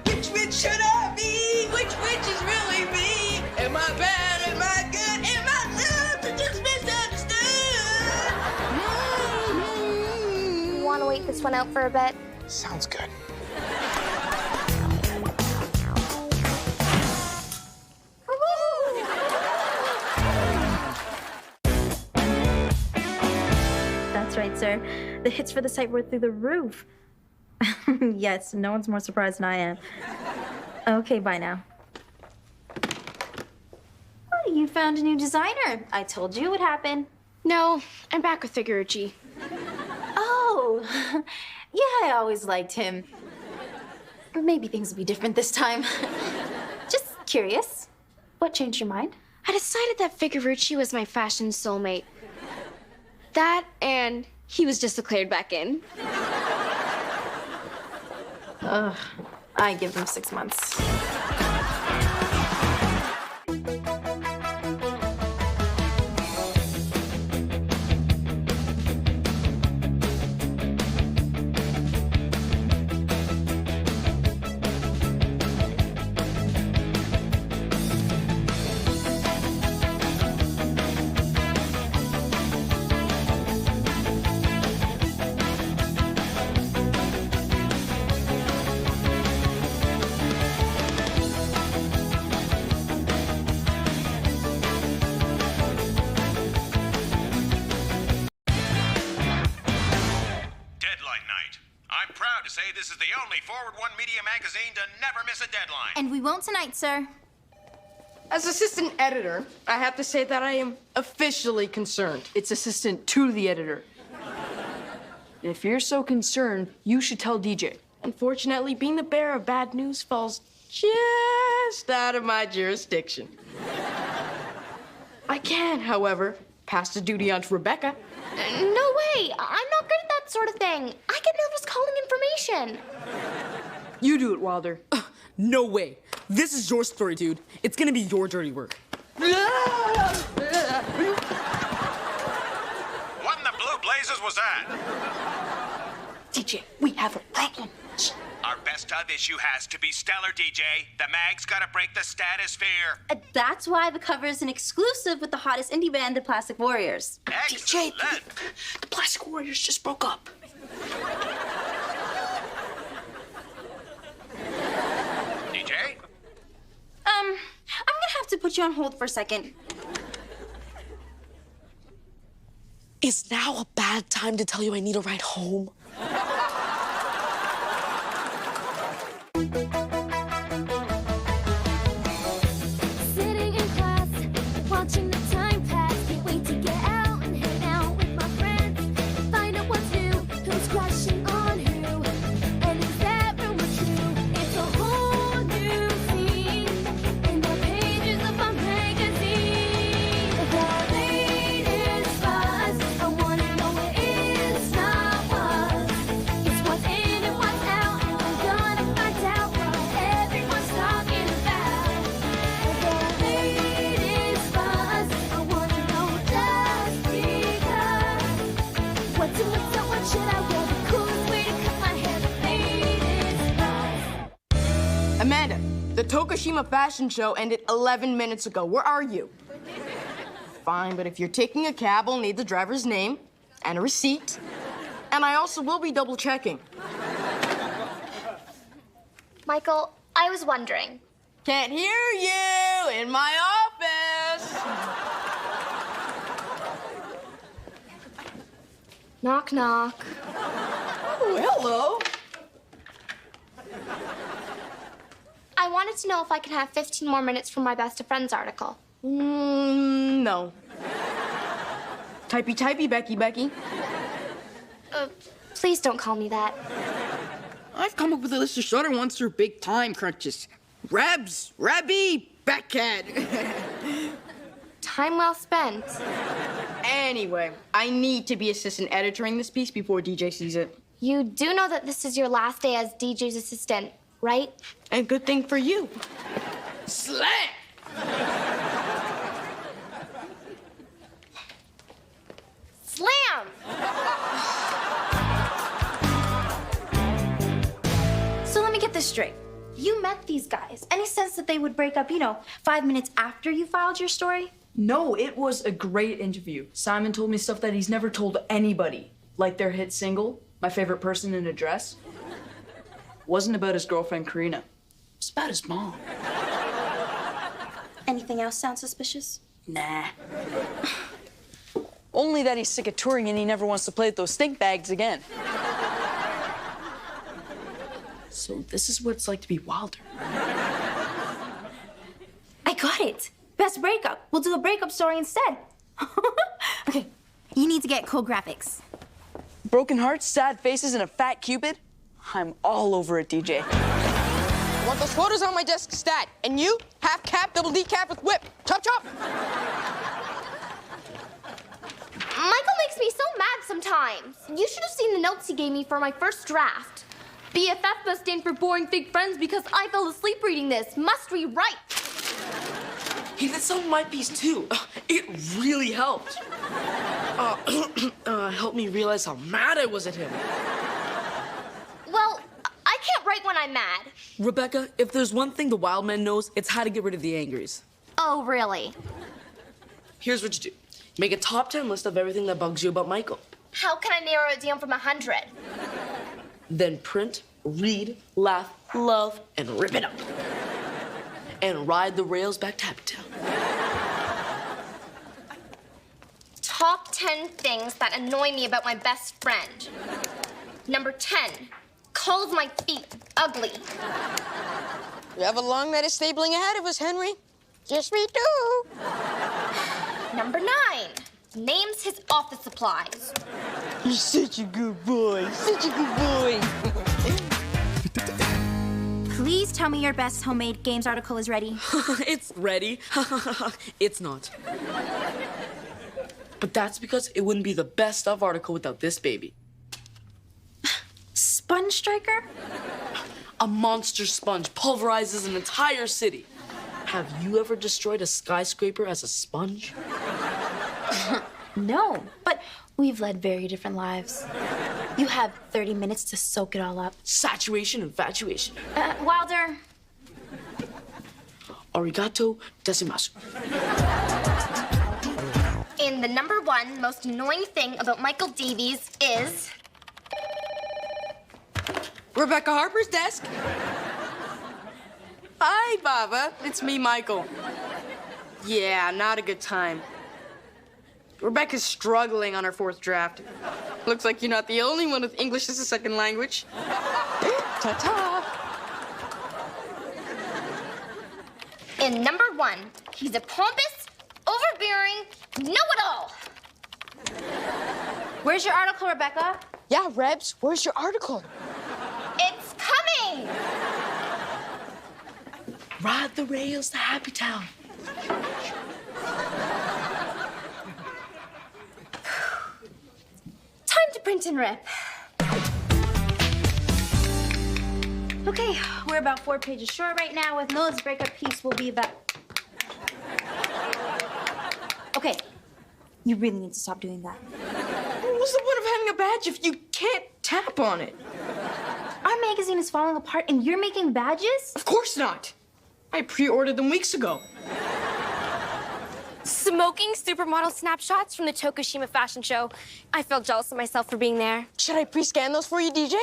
Which witch should I be? Which witch is really me? Am I bad? Am I good? Am I loved or just misunderstood? Want to wait this one out for a bit? Sounds good. That's right, sir. The hits for the site were through the roof. Yes, no one's more surprised than I am. Okay, bye now. Oh, you found a new designer. I told you it would happen. No, I'm back with Figurucci. Oh, yeah, I always liked him. Maybe things will be different this time. Just curious. What changed your mind? I decided that Figurucci was my fashion soulmate. That and he was just declared back in. Ugh, I give them 6 months. to say this is the only Forward One Media magazine to never miss a deadline. And we won't tonight, sir. As assistant editor, I have to say that I am officially concerned. It's assistant to the editor. If you're so concerned, you should tell DJ. Unfortunately, being the bearer of bad news falls just out of my jurisdiction. I can, however, pass the duty on to Rebecca. No way. I'm not good at that sort of thing. I get nervous calling information. You do it, Wilder. No way. This is your story, dude. It's gonna be your dirty work. What in the blue blazes was that? DJ, we have a problem. Our best of issue has to be stellar, DJ. The mag's gotta break the stratosphere. That's why the cover is an exclusive with the hottest indie band, the Plastic Warriors. Excellent. DJ, the Plastic Warriors just broke up. DJ? I'm gonna have to put you on hold for a second. Is now a bad time to tell you I need a ride home? Sitting in class, watching the time pass. Can't wait to get out and hang out with my friends. Find out what's new, who's crushing on who, and is that rumor true? It's a whole new scene in the pages of my magazine. The latest buzz, I wanna know what is, not what. It's what's in and what's out, and I'm gonna find out what everyone's talking about. The latest buzz, I wanna know just because. What's in, what's up, what should I wear? The coolest way to cut my hair, the latest buzz. Amanda, the Tokushima fashion show ended 11 minutes ago. Where are you? Fine, but if you're taking a cab, I'll need the driver's name and a receipt. And I also will be double checking. Michael, I was wondering. Can't hear you in my office. Knock, knock. Oh, hello. I wanted to know if I could have 15 more minutes for my Best of Friends article. No. Typey, Becky. Please don't call me that. I've come up with a list of shorter ones for big time crunches. Rabs, Rabby, Backhead. Time well spent. Anyway, I need to be assistant editoring this piece before DJ sees it. You do know that this is your last day as DJ's assistant, right? And good thing for you. Slam! Slam! So let me get this straight. You met these guys. Any sense that they would break up, 5 minutes after you filed your story? No, it was a great interview. Simon told me stuff that he's never told anybody. Like their hit single, My Favorite Person in a Dress. Wasn't about his girlfriend, Karina. It's about his mom. Anything else sound suspicious? Nah. Only that he's sick of touring and he never wants to play with those stink bags again. So this is what it's like to be Wilder. I got it. Best breakup. We'll do a breakup story instead. Okay, you need to get cool graphics. Broken hearts, sad faces, and a fat cupid? I'm all over it, DJ. I want those photos on my desk stat. And you, half cap, double decaf with whip. Chop, chop. Michael makes me so mad sometimes. You should have seen the notes he gave me for my first draft. BFF must stand for boring fake friends because I fell asleep reading this. Must rewrite. He did some of my piece too. It really helped. Helped me realize how mad I was at him. Well, I can't write when I'm mad. Rebecca, if there's one thing the wild man knows, it's how to get rid of the angries. Oh, really? Here's what you do. Make a top 10 list of everything that bugs you about Michael. How can I narrow it down from 100? Then print, read, laugh, love, and rip it up. And ride the rails back to Happy Town. Top 10 things that annoy me about my best friend. Number 10, calls my feet ugly. We have a long night of stabling ahead of us, Henry. Yes, we do. Number 9, names his office supplies. You're such a good boy. Such a good boy. Please tell me your best homemade games article is ready. It's ready. It's not. But that's because it wouldn't be the best of article without this baby. Sponge Striker? A monster sponge pulverizes an entire city. Have you ever destroyed a skyscraper as a sponge? No, but we've led very different lives. You have 30 minutes to soak it all up. Saturation, infatuation. Wilder. Arigato decimasu. And the number 1 most annoying thing about Michael Davies is... Rebecca Harper's desk. Hi, Baba. It's me, Michael. Yeah, not a good time. Rebecca's struggling on her 4th draft. Looks like you're not the only one with English as a second language. Ta-ta. And number 1, he's a pompous, overbearing, know-it-all. Where's your article, Rebecca? Yeah, Rebs, where's your article? It's coming! Ride the rails to Happy Town. Time to print and rip. Okay, we're about 4 pages short right now. With Noah's breakup piece, we'll be about... Okay, you really need to stop doing that. What's the point of having a badge if you can't tap on it? Our magazine is falling apart and you're making badges? Of course not. I pre-ordered them weeks ago. Smoking supermodel snapshots from the Tokushima fashion show. I felt jealous of myself for being there. Should I pre-scan those for you, DJ?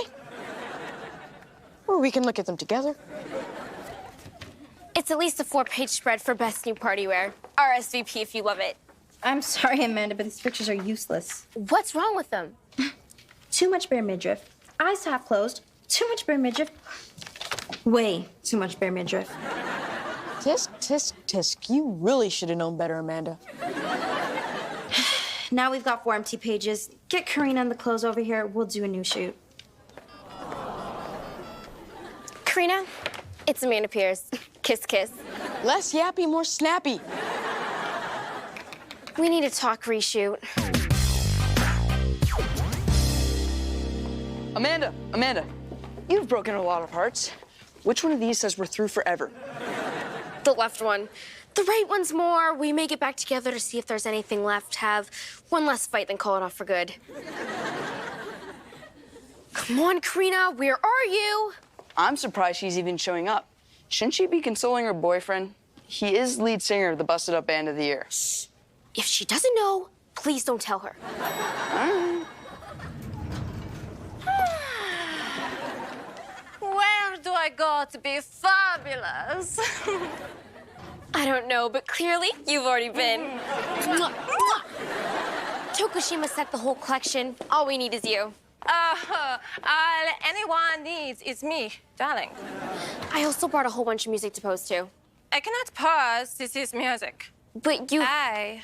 Or we can look at them together. It's at least a 4-page spread for best new party wear. RSVP if you love it. I'm sorry, Amanda, but these pictures are useless. What's wrong with them? Too much bare midriff. Eyes half closed. Too much bare midriff. Way too much bare midriff. Tisk, tisk, tisk. You really should have known better, Amanda. Now we've got 4 empty pages. Get Karina and the clothes over here. We'll do a new shoot. Karina, it's Amanda Pierce. Kiss, kiss. Less yappy, more snappy. We need to talk reshoot. Amanda, you've broken a lot of hearts. Which one of these says we're through forever? The left one. The right one's more, we may get back together to see if there's anything left. Have one less fight than call it off for good. Come on, Karina, where are you? I'm surprised she's even showing up. Shouldn't she be consoling her boyfriend? He is lead singer of the Busted Up Band of the Year. If she doesn't know, please don't tell her. Where do I go to be fabulous? I don't know, but clearly you've already been. Tokushima set the whole collection. All we need is you. All anyone needs is me, darling. I also brought a whole bunch of music to pose to. I cannot pause. This is music. But you... I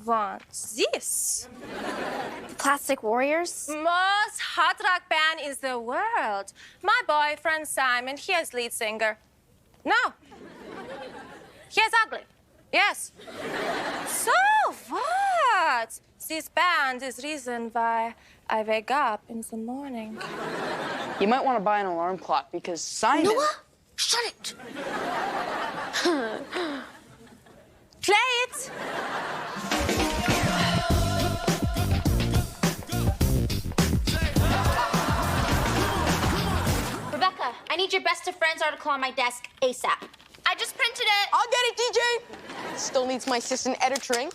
want this. Plastic Warriors? Most hot rock band in the world. My boyfriend Simon, he is lead singer. No. He is ugly. Yes. So what? This band is reason why I wake up in the morning. You might want to buy an alarm clock because Simon... Noah, shut it. Play it. Rebecca, I need your best of friends article on my desk ASAP. I just printed it. I'll get it, DJ. Still needs my assistant editoring.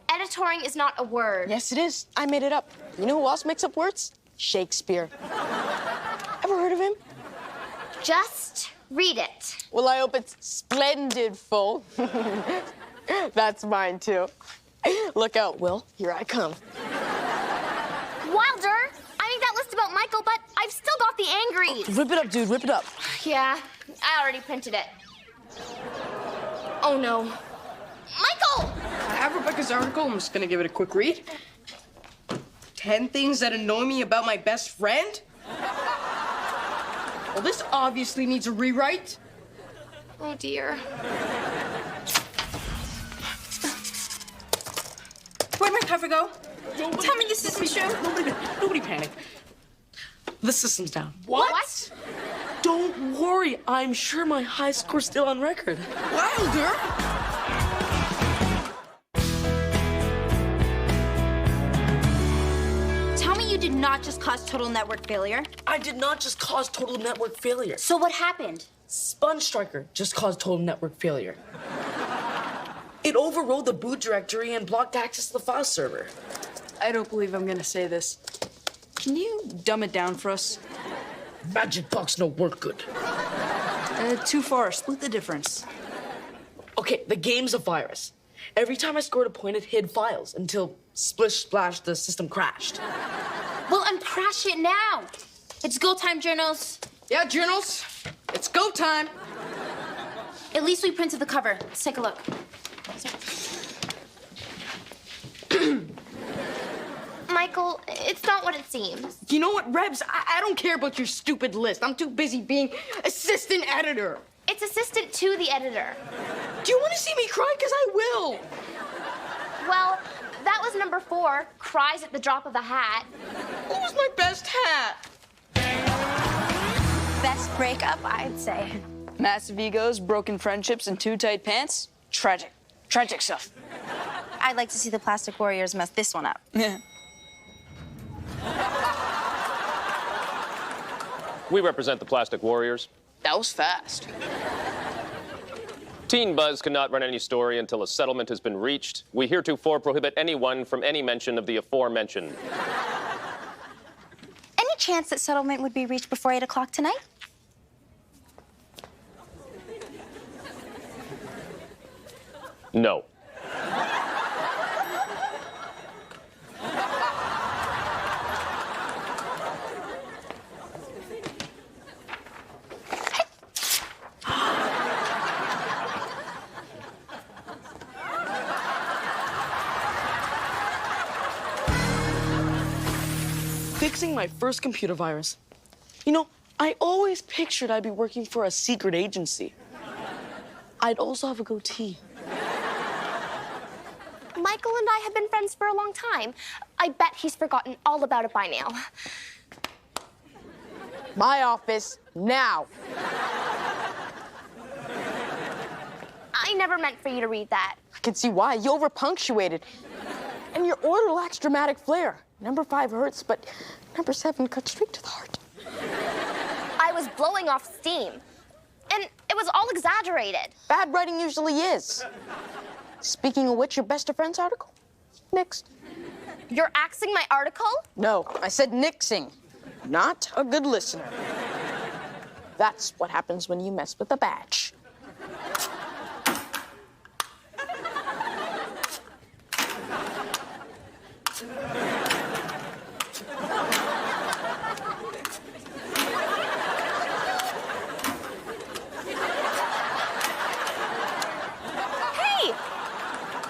Editoring is not a word. Yes, it is. I made it up. You know who else makes up words? Shakespeare. Ever heard of him? Just read it. Well, I hope it's splendid full. That's mine, too. Look out, Will. Here I come. Wilder, I think that list about about Michael, but I've still got the angries. Rip it up, dude, rip it up. Yeah, I already printed it. Oh no. Michael! I have Rebecca's article. I'm just gonna give it a quick read. 10 things that annoy me about my best friend? Well, this obviously needs a rewrite. Oh dear. Where'd my cover go? Tell me this isn't true. Nobody panic. The system's down. What? Don't worry. I'm sure my high score's still on record. Wilder? Tell me you did not just cause total network failure. I did not just cause total network failure. So what happened? Sponge Striker just caused total network failure. It overrode the boot directory and blocked access to the file server. I don't believe I'm gonna say this. Can you dumb it down for us? Magic box no work good. Too far. Split the difference. Okay, the game's a virus. Every time I scored a point, it hid files until splish splash the system crashed. Well, uncrash it now. It's go time, journals. Yeah, journals. It's go time. At least we printed the cover. Let's take a look. Michael, it's not what it seems. You know what, Rebs? I don't care about your stupid list. I'm too busy being assistant editor. It's assistant to the editor. Do you want to see me cry? Because I will. Well, that was number 4, cries at the drop of a hat. What was my best hat? Best breakup, I'd say. Massive egos, broken friendships, and too tight pants. Tragic. Tragic stuff. I'd like to see the Plastic Warriors mess this one up. Yeah. We represent the Plastic Warriors. That was fast. Teen Buzz cannot run any story until a settlement has been reached. We heretofore prohibit anyone from any mention of the aforementioned. Any chance that settlement would be reached before 8 o'clock tonight? No. Fixing my first computer virus. You know, I always pictured I'd be working for a secret agency. I'd also have a goatee. Michael and I have been friends for a long time. I bet he's forgotten all about it by now. My office, now. I never meant for you to read that. I can see why. You over-punctuated. And your order lacks dramatic flair. Number 5 hurts, but number 7 cuts straight to the heart. I was blowing off steam. And it was all exaggerated. Bad writing usually is. Speaking of which, your best of friends article? Next. You're axing my article? No, I said nixing. Not a good listener. That's what happens when you mess with a badge.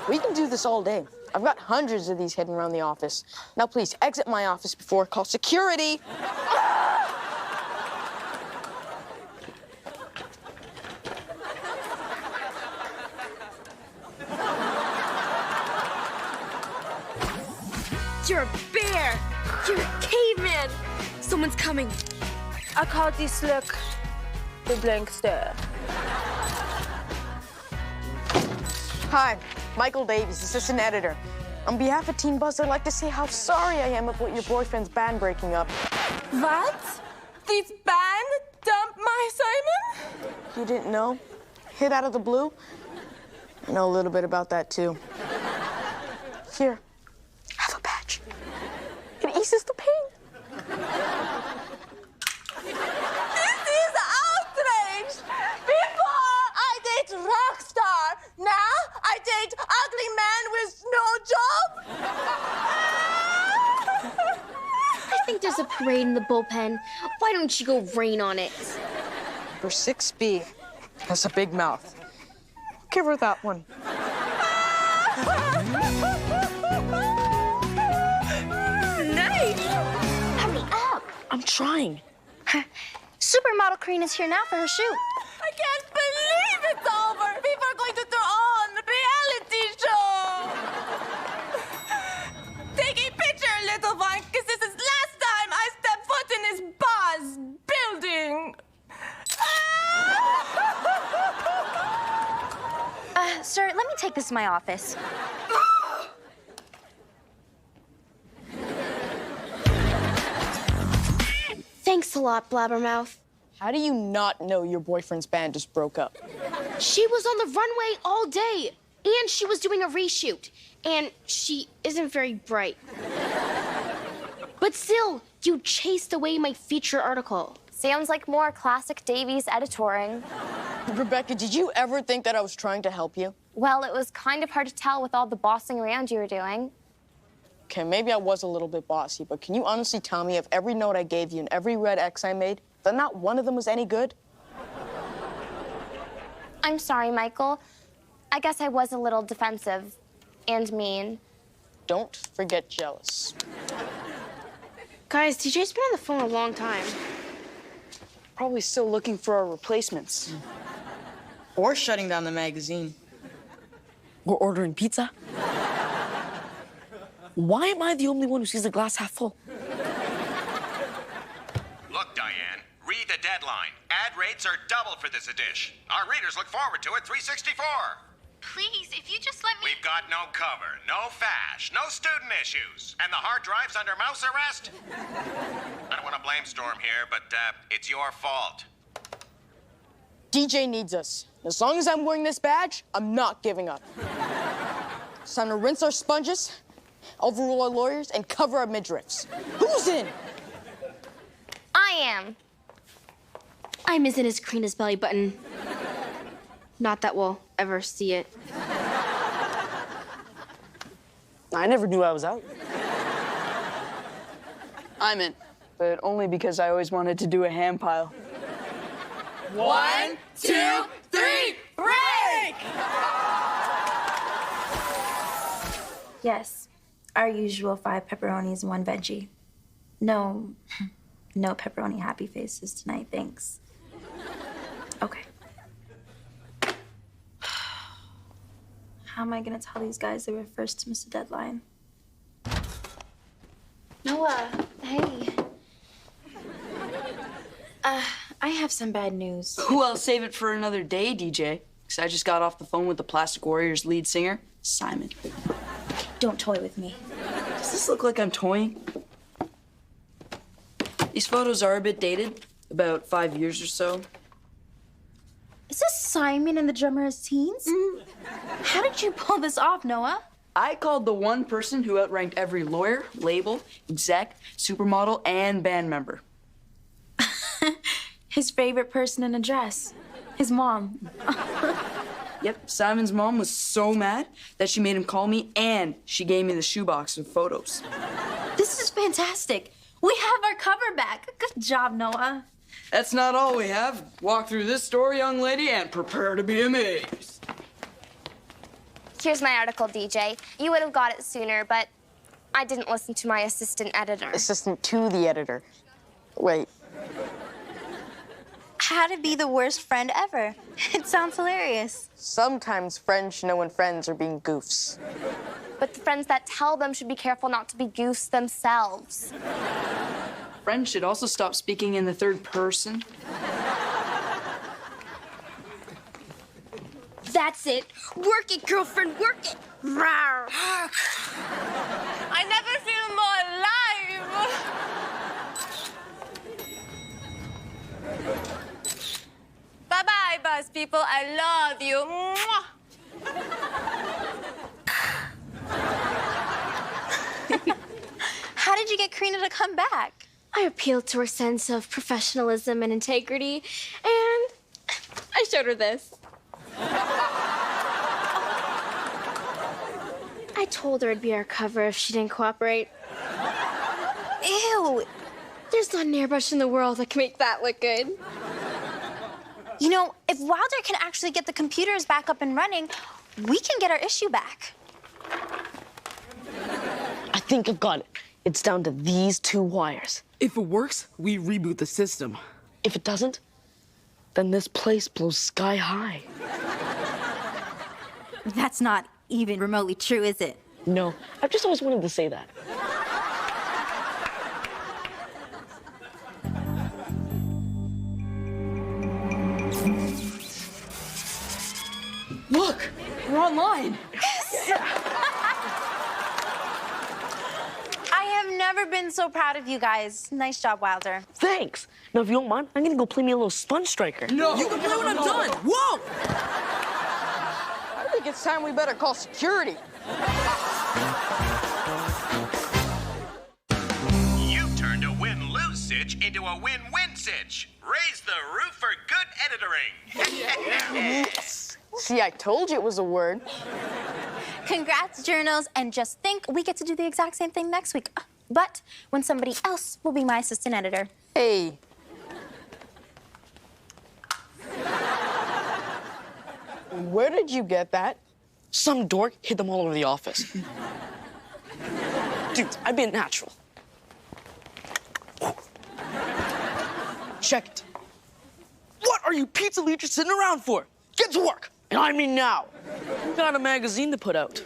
We can do this all day. I've got hundreds of these hidden around the office. Now, please, exit my office before I call security. You're a bear. You're a caveman. Someone's coming. I call this look the blank stare. Hi, Michael Davies, assistant editor. On behalf of Teen Buzz, I'd like to say how sorry I am about your boyfriend's band breaking up. What? This band dumped my Simon? You didn't know? Hit out of the blue? I know a little bit about that, too. Here, have a patch. It eases the pain. This is outrage! Before I date rock star, now I date ugly man with no job? I think there's a parade in the bullpen, why don't you go rain on it? For 6B, that's a big mouth. Give her that one. Nice! Hurry up! I'm trying. Supermodel Karina's here now for her shoot. I can't believe it's over. People are going to throw on the reality show. Take a picture, little one, because this is last time I step foot in this boss building. Sir, let me take this to my office. Thanks a lot, Blabbermouth. How do you not know your boyfriend's band just broke up? She was on the runway all day, and she was doing a reshoot, and she isn't very bright. But still, you chased away my feature article. Sounds like more classic Davies editoring. Rebecca, did you ever think that I was trying to help you? Well, it was kind of hard to tell with all the bossing around you were doing. Okay, maybe I was a little bit bossy, but can you honestly tell me if every note I gave you and every red X I made, that not one of them was any good? I'm sorry, Michael. I guess I was a little defensive and mean. Don't forget jealous. Guys, DJ's been on the phone a long time. Probably still looking for our replacements. Or shutting down the magazine. Or ordering pizza. Why am I the only one who sees the glass half full? Look, Diane, read the deadline. Ad rates are doubled for this edition. Our readers look forward to it 364. Please, if you just let me... We've got no cover, no fash, no student issues, and the hard drive's under mouse arrest. I don't want to blame Storm here, but it's your fault. DJ needs us. As long as I'm wearing this badge, I'm not giving up. It's time to rinse our sponges, overrule our lawyers, and cover our midriffs. Who's in? I am. I'm as in as Karina's belly button. Not that we'll ever see it. I never knew I was out. I'm in, but only because I always wanted to do a ham pile. 1, 2, 3, break! Yes, our usual 5 pepperonis and 1 veggie. No pepperoni happy faces tonight, thanks. Okay. How am I gonna tell these guys they were first to miss the deadline? Noah, hey. I have some bad news. Well, save it for another day, DJ. Because I just got off the phone with the Plastic Warriors lead singer, Simon. Don't toy with me. Does this look like I'm toying? These photos are a bit dated, about 5 years or so. Is this Simon and the drummer as teens? How did you pull this off, Noah? I called the one person who outranked every lawyer, label, exec, supermodel, and band member. His favorite person in a dress. His mom. Yep, Simon's mom was so mad that she made him call me, and she gave me the shoebox with photos. This is fantastic. We have our cover back. Good job, Noah. That's not all we have. Walk through this door, young lady, and prepare to be amazed. Here's my article, DJ. You would have got it sooner, but I didn't listen to my assistant editor. Assistant to the editor. Wait. How to be the worst friend ever. It sounds hilarious. Sometimes friends should know when friends are being goofs. But the friends that tell them should be careful not to be goofs themselves. Friends should also stop speaking in the third person. That's it. Work it, girlfriend, work it. Rawr. I never feel more alive. Bye-bye, buzz people. I love you. Mwah. How did you get Karina to come back? I appealed to her sense of professionalism and integrity, and I showed her this. I told her it'd be our cover if she didn't cooperate. Ew. There's not an airbrush in the world that can make that look good. You know, if Wilder can actually get the computers back up and running, we can get our issue back. I think I've got it. It's down to these 2 wires. If it works, we reboot the system. If it doesn't, then this place blows sky high. That's not even remotely true, is it? No, I've just always wanted to say that. Look, we're online. I have never been so proud of you guys. Nice job, Wilder. Thanks. Now, if you don't mind, I'm gonna go play me a little Sponge Striker. No, you can play when I'm done. Whoa! I think it's time we better call security. You turned a win-lose sitch into a win-win sitch. Raise the roof for good editoring. See, I told you it was a word. Congrats, journals, and just think we get to do the exact same thing next week. But when somebody else will be my assistant editor. Hey. Where did you get that? Some dork hid them all over the office. Dude, I'd be a natural. Check it. What are you pizza leechers sitting around for? Get to work! And I mean now. We've got a magazine to put out.